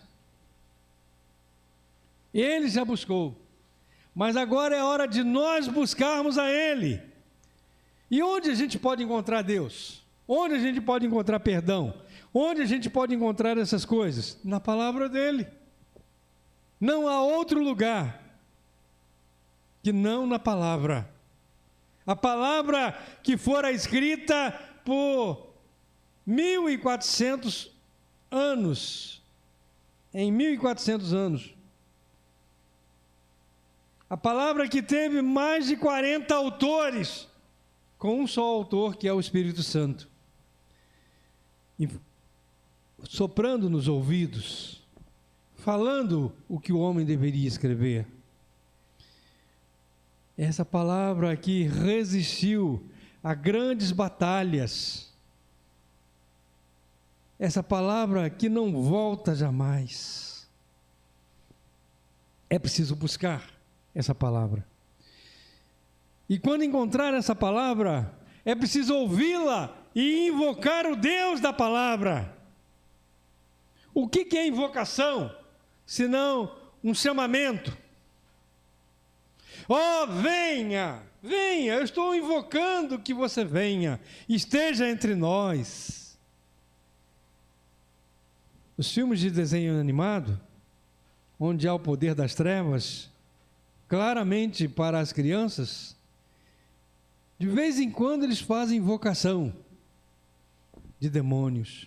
Ele já buscou, mas agora é hora de nós buscarmos a Ele. E onde a gente pode encontrar Deus? Onde a gente pode encontrar perdão? Onde a gente pode encontrar essas coisas? Na palavra dEle. Não há outro lugar que não na palavra. A palavra que fora escrita por 1.400 anos. Em 1.400 anos. A palavra que teve mais de 40 autores, com um só autor, que é o Espírito Santo, soprando nos ouvidos, falando o que o homem deveria escrever. Essa palavra aqui resistiu a grandes batalhas. Essa palavra que não volta jamais. É preciso buscar essa palavra. E quando encontrar essa palavra, é preciso ouvi-la e invocar o Deus da palavra. O que é invocação, senão um chamamento? Oh, venha, venha, eu estou invocando que você venha, esteja entre nós. Os filmes de desenho animado, onde há o poder das trevas, claramente para as crianças, de vez em quando eles fazem invocação de demônios.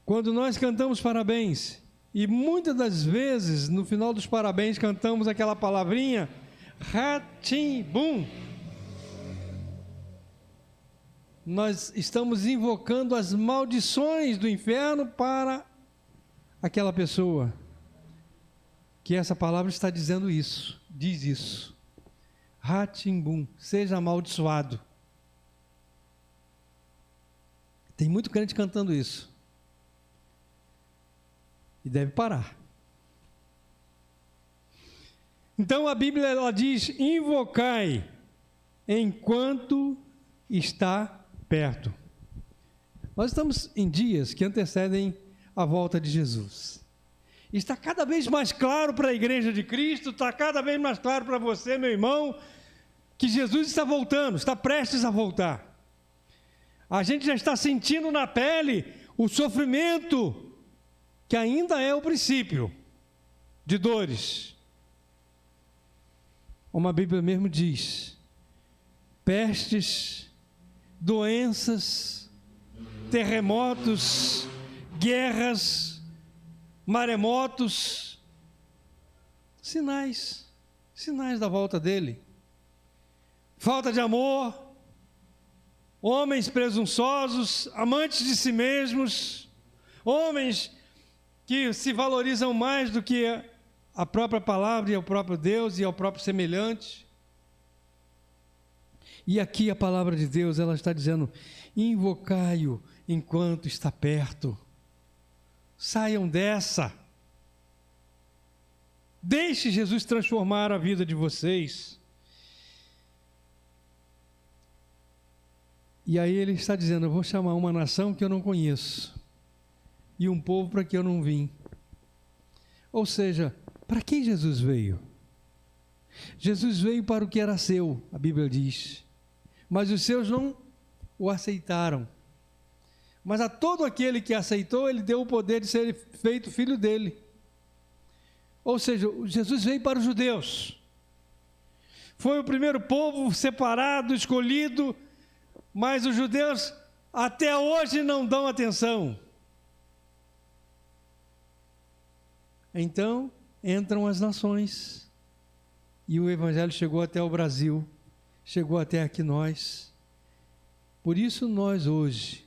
Quando nós cantamos parabéns, e muitas das vezes, no final dos parabéns, cantamos aquela palavrinha, Rá-tim-bum. Nós estamos invocando as maldições do inferno para aquela pessoa. Que essa palavra está dizendo isso, diz isso. Rá-tim-bum, seja amaldiçoado. Tem muito crente cantando isso. E deve parar. Então a Bíblia ela diz: invocai enquanto está perto. Nós estamos em dias que antecedem a volta de Jesus. Está cada vez mais claro para a igreja de Cristo, está cada vez mais claro para você, meu irmão, que Jesus está voltando, está prestes a voltar. A gente já está sentindo na pele o sofrimento que ainda é o princípio de dores. Como a Bíblia mesmo diz, pestes, doenças, terremotos, guerras, maremotos, sinais da volta dele. Falta de amor, homens presunçosos, amantes de si mesmos, homens que se valorizam mais do que a própria palavra e ao próprio Deus e ao próprio semelhante. E aqui a palavra de Deus, ela está dizendo: invocai-o enquanto está perto. Saiam dessa. Deixe Jesus transformar a vida de vocês. E aí ele está dizendo: eu vou chamar uma nação que eu não conheço e um povo para que eu não vim. Ou seja, para quem Jesus veio? Jesus veio para o que era seu, a Bíblia diz, mas os seus não o aceitaram. Mas a todo aquele que aceitou, ele deu o poder de ser feito filho dele. Ou seja, Jesus veio para os judeus. foi o primeiro povo separado, escolhido, mas os judeus até hoje não dão atenção. Então, entram as nações, e o Evangelho chegou até o Brasil, chegou até aqui nós. Por isso nós hoje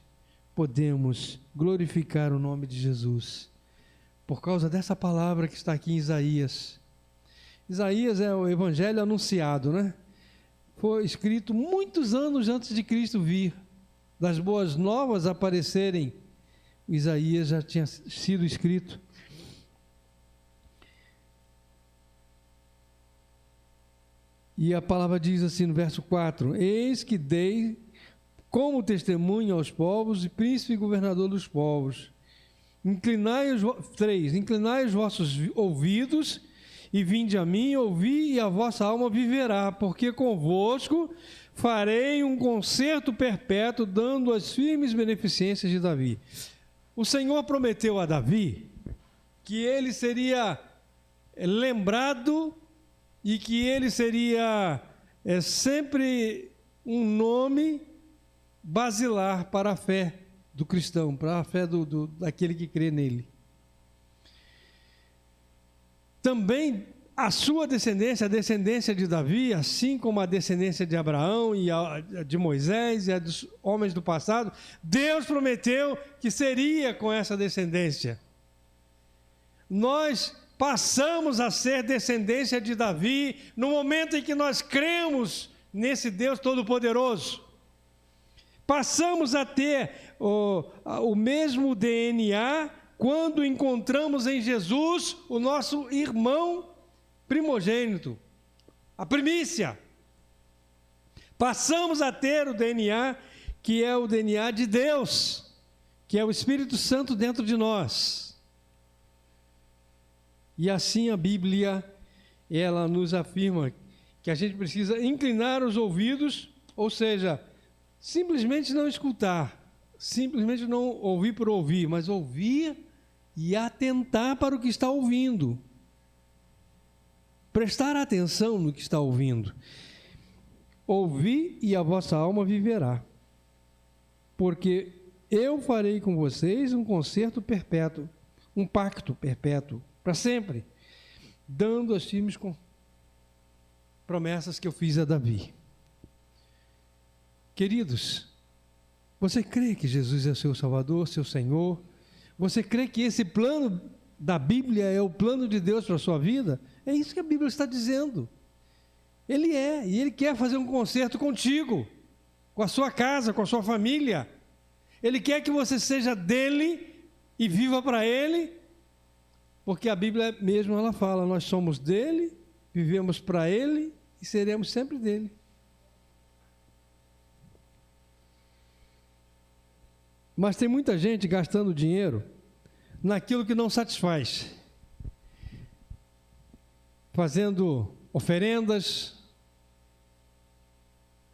podemos glorificar o nome de Jesus, por causa dessa palavra que está aqui em Isaías. Isaías é o Evangelho anunciado, né? Foi escrito muitos anos antes de Cristo vir. Das boas novas aparecerem, Isaías já tinha sido escrito. E a palavra diz assim no verso 4: Eis que dei como testemunho aos povos e príncipe e governador dos povos. Inclinai os vossos ouvidos e vinde a mim, ouvi, e a vossa alma viverá, porque convosco farei um concerto perpétuo, dando as firmes beneficências de Davi. O Senhor prometeu a Davi que ele seria lembrado e que ele seria sempre um nome basilar para a fé do cristão, para a fé daquele que crê nele. Também a sua descendência, a descendência de Davi, assim como a descendência de Abraão e a de Moisés e a dos homens do passado, Deus prometeu que seria com essa descendência. Nós passamos a ser descendência de Davi no momento em que nós cremos nesse Deus Todo-Poderoso. Passamos a ter o mesmo DNA quando encontramos em Jesus o nosso irmão primogênito, a primícia. Passamos a ter o DNA que é o DNA de Deus, que é o Espírito Santo dentro de nós. E assim a Bíblia, ela nos afirma que a gente precisa inclinar os ouvidos, ou seja, simplesmente não escutar, simplesmente não ouvir por ouvir, mas ouvir e atentar para o que está ouvindo. Prestar atenção no que está ouvindo. Ouvir e a vossa alma viverá. Porque eu farei com vocês um concerto perpétuo, um pacto perpétuo, para sempre, dando as firmes promessas que eu fiz a Davi. Queridos, você crê que Jesus é o seu Salvador, seu Senhor? Você crê que esse plano da Bíblia é o plano de Deus para a sua vida? É isso que a Bíblia está dizendo. Ele é, e Ele quer fazer um concerto contigo, com a sua casa, com a sua família. Ele quer que você seja dele e viva para Ele, porque a Bíblia mesmo ela fala, nós somos dele, vivemos para Ele e seremos sempre dele. Mas tem muita gente gastando dinheiro naquilo que não satisfaz, fazendo oferendas,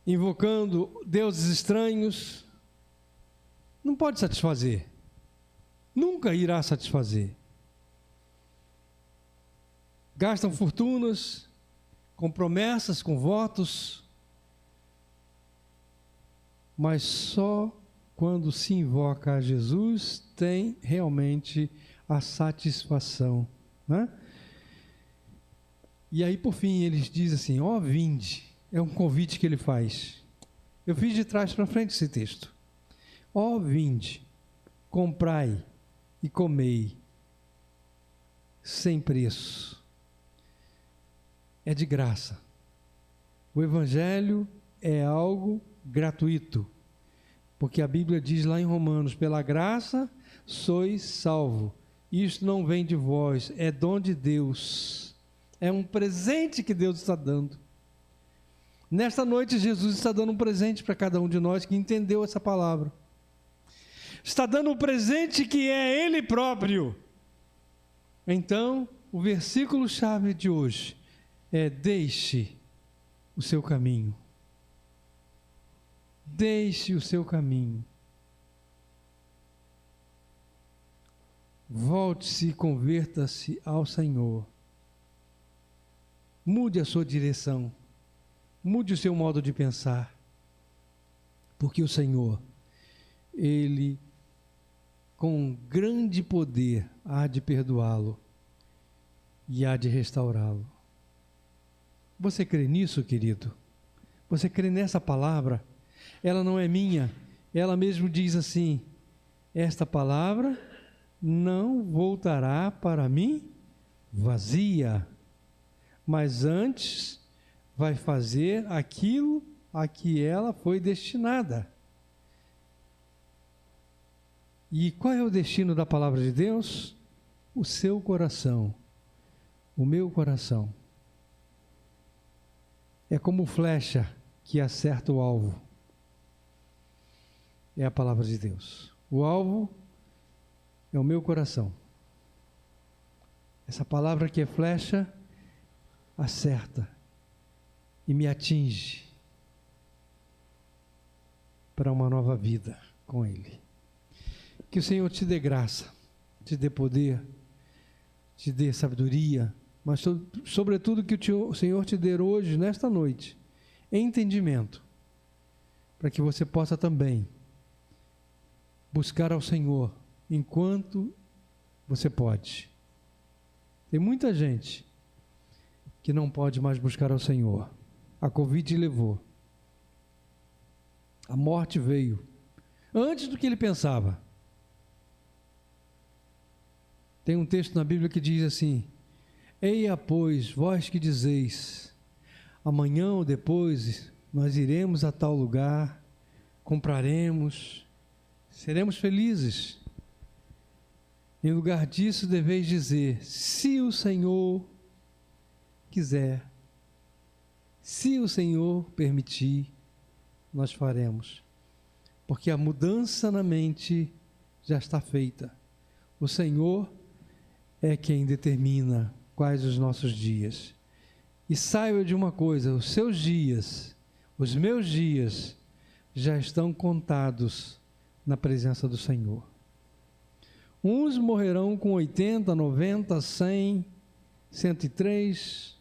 invocando deuses estranhos. Não pode satisfazer, nunca irá satisfazer. Gastam fortunas com promessas, com votos, mas só quando se invoca a Jesus, tem realmente a satisfação, né? E aí, por fim, eles dizem assim, ó, vinde, é um convite que ele faz. Eu fiz de trás para frente esse texto. Ó, vinde, comprai e comei, sem preço. É de graça. O Evangelho é algo gratuito. Porque a Bíblia diz lá em Romanos, pela graça sois salvo. Isto não vem de vós, é dom de Deus. É um presente que Deus está dando. Nesta noite, Jesus está dando um presente para cada um de nós que entendeu essa palavra. Está dando um presente que é Ele próprio. Então, o versículo-chave de hoje é: deixe o seu caminho. Deixe o seu caminho. Volte-se e converta-se ao Senhor. Mude a sua direção. Mude o seu modo de pensar, porque o Senhor, Ele, com grande poder, há de perdoá-lo e há de restaurá-lo. Você crê nisso, querido? Você crê nessa palavra? Ela não é minha. Ela mesmo diz assim: esta palavra não voltará para mim vazia, mas antes vai fazer aquilo a que ela foi destinada. E qual é o destino da palavra de Deus? O seu coração, o meu coração. É como flecha que acerta o alvo. É a palavra de Deus. O alvo é o meu coração. Essa palavra que é flecha acerta e me atinge para uma nova vida com Ele. Que o Senhor te dê graça, te dê poder, te dê sabedoria, mas sobretudo que o Senhor te dê hoje, nesta noite, entendimento, para que você possa também buscar ao Senhor enquanto você pode. Tem muita gente que não pode mais buscar ao Senhor. A Covid levou. A morte veio antes do que ele pensava. Tem um texto na Bíblia que diz assim: eia, pois, vós que dizeis, amanhã ou depois nós iremos a tal lugar, compraremos, seremos felizes. Em lugar disso, deveis dizer: se o Senhor quiser, se o Senhor permitir, nós faremos. Porque a mudança na mente já está feita. O Senhor é quem determina quais os nossos dias. E saiba de uma coisa: os seus dias, os meus dias, já estão contados na presença do Senhor. Uns morrerão com 80, 90, 100, 103.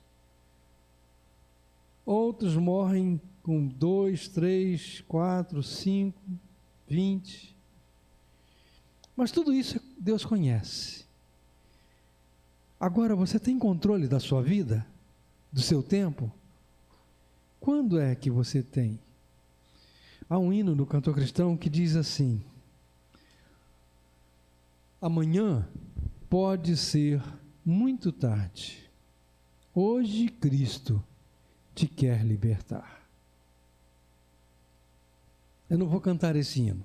Outros morrem com 2, 3, 4, 5, 20. Mas tudo isso Deus conhece. Agora, você tem controle da sua vida? Do seu tempo? Quando é que você tem? Há um hino do cantor cristão que diz assim: amanhã pode ser muito tarde. Hoje Cristo te quer libertar. Eu não vou cantar esse hino,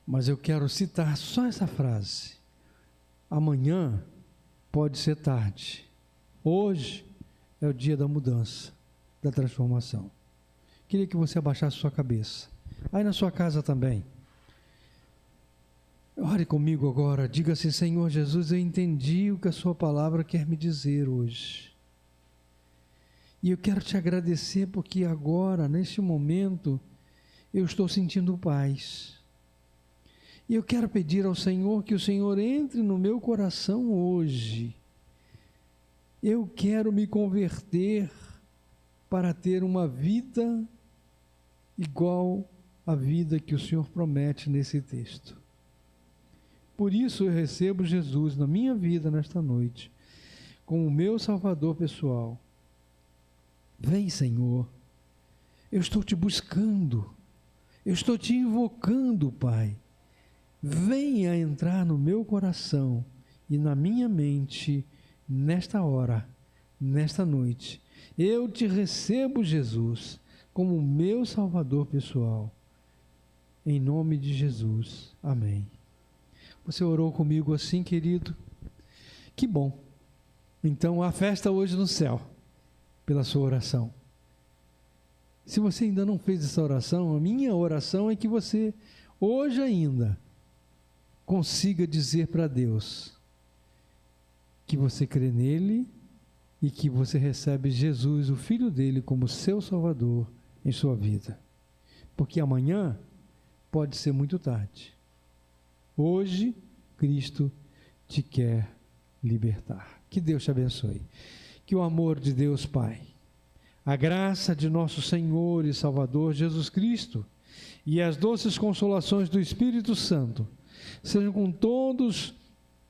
mas eu quero citar só essa frase: amanhã pode ser tarde. Hoje é o dia da mudança, da transformação. Queria que você abaixasse sua cabeça. Aí na sua casa também. Ore comigo agora, diga assim: Senhor Jesus, eu entendi o que a sua palavra quer me dizer hoje. E eu quero te agradecer porque agora, neste momento, eu estou sentindo paz. E eu quero pedir ao Senhor que o Senhor entre no meu coração hoje. Eu quero me converter para ter uma vida igual à vida que o Senhor promete nesse texto. Por isso eu recebo Jesus na minha vida nesta noite, como o meu Salvador pessoal. Vem, Senhor, eu estou te buscando, eu estou te invocando, Pai. Venha entrar no meu coração e na minha mente, nesta hora, nesta noite. Eu te recebo, Jesus, como o meu Salvador pessoal. Em nome de Jesus. Amém. Você orou comigo assim, querido? Que bom. Então, há festa hoje no céu, pela sua oração. Se você ainda não fez essa oração, a minha oração é que você, hoje ainda, consiga dizer para Deus que você crê nele e que você recebe Jesus, o Filho dele, como seu Salvador em sua vida. Porque amanhã pode ser muito tarde. Hoje, Cristo te quer libertar. Que Deus te abençoe. Que o amor de Deus Pai, A graça de nosso Senhor e Salvador Jesus Cristo e as doces consolações do Espírito Santo sejam com todos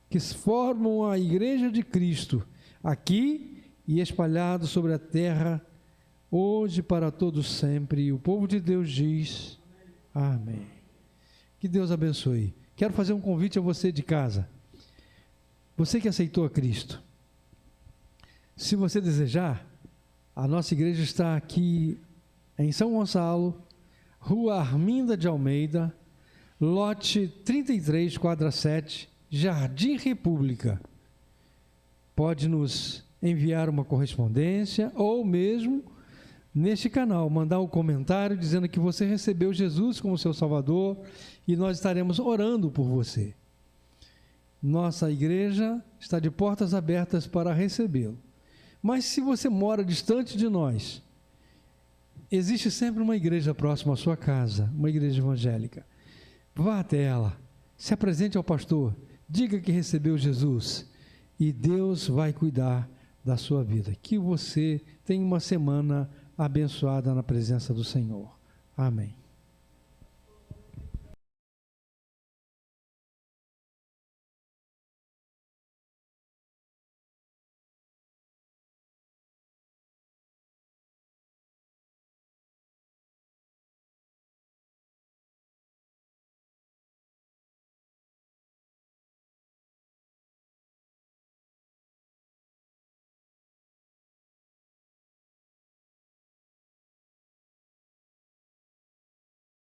que formam a Igreja de Cristo, aqui e espalhados sobre a terra, hoje para todos sempre. E o povo de Deus diz: amém. Que Deus abençoe. Quero fazer um convite a você de casa. Você que aceitou a Cristo, se você desejar, a nossa igreja está aqui em São Gonçalo, Rua Arminda de Almeida, lote 33, quadra 7, Jardim República. Pode nos enviar uma correspondência ou mesmo neste canal mandar um comentário dizendo que você recebeu Jesus como seu Salvador e nós estaremos orando por você. Nossa igreja está de portas abertas para recebê-lo. Mas se você mora distante de nós, existe sempre uma igreja próxima à sua casa, uma igreja evangélica. Vá até ela, se apresente ao pastor, diga que recebeu Jesus e Deus vai cuidar da sua vida. Que você tenha uma semana abençoada na presença do Senhor. Amém.